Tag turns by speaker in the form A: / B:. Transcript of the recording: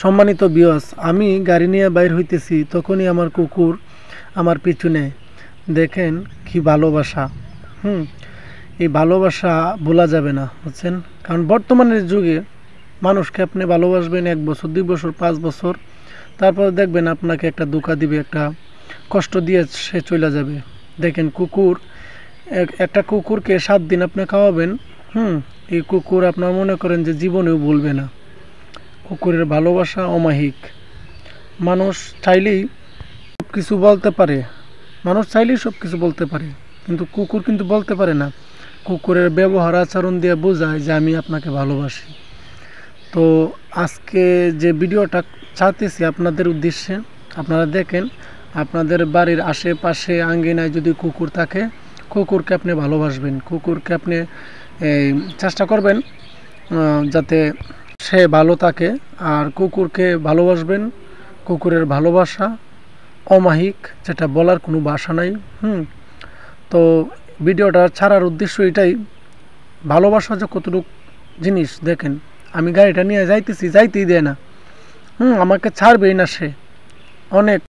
A: সম্মানিত ভিউয়ার্স, আমি গাড়ি নিয়ে বাইর হইতেছি, তখনই আমার কুকুর আমার পিছনে। দেখেন কি ভালোবাসা। এই ভালোবাসা ভোলা যাবে না, বুঝছেন? কারণ বর্তমানের যুগে মানুষকে আপনি ভালোবাসবেন 1 বছর, 2 বছর, 5 বছর, তারপর দেখবেন আপনাকে একটা ধোঁকা দিবে, একটা কষ্ট দিয়ে সে চলে যাবে। দেখেন কুকুর, একটা কুকুরকে 7 দিন আপনি খাওয়াবেন, এই কুকুর আপনার মনে করেন যে জীবনেও ভুলবে না। কুকুরের ভালোবাসা অমায়িক। মানুষ চাইলেই সব কিছু বলতে পারে, কিন্তু কুকুর কিন্তু বলতে পারে না। কুকুরের ব্যবহার আচরণ দিয়ে বোঝায় যে আমি আপনাকে ভালোবাসি। তো আজকে যে ভিডিওটা চাইতেছি আপনাদের উদ্দেশ্যে, আপনারা দেখেন, আপনাদের বাড়ির আশেপাশে আঙ্গিনায় যদি কুকুর থাকে, কুকুরকে আপনি ভালোবাসবেন। কুকুরকে আপনি চেষ্টা করবেন যাতে সে ভালো থাকে, আর কুকুরকে ভালোবাসবেন। কুকুরের ভালোবাসা অমায়িক, যেটা বলার কোনো ভাষা নাই। তো ভিডিওটা ছাড়ার উদ্দেশ্য এটাই, ভালোবাসা যে কতটুকু জিনিস। দেখেন, আমি গাড়িটা নিয়ে যাইতেছি, যাইতেই দেয় না, আমাকে ছাড়বেই না সে। অনেক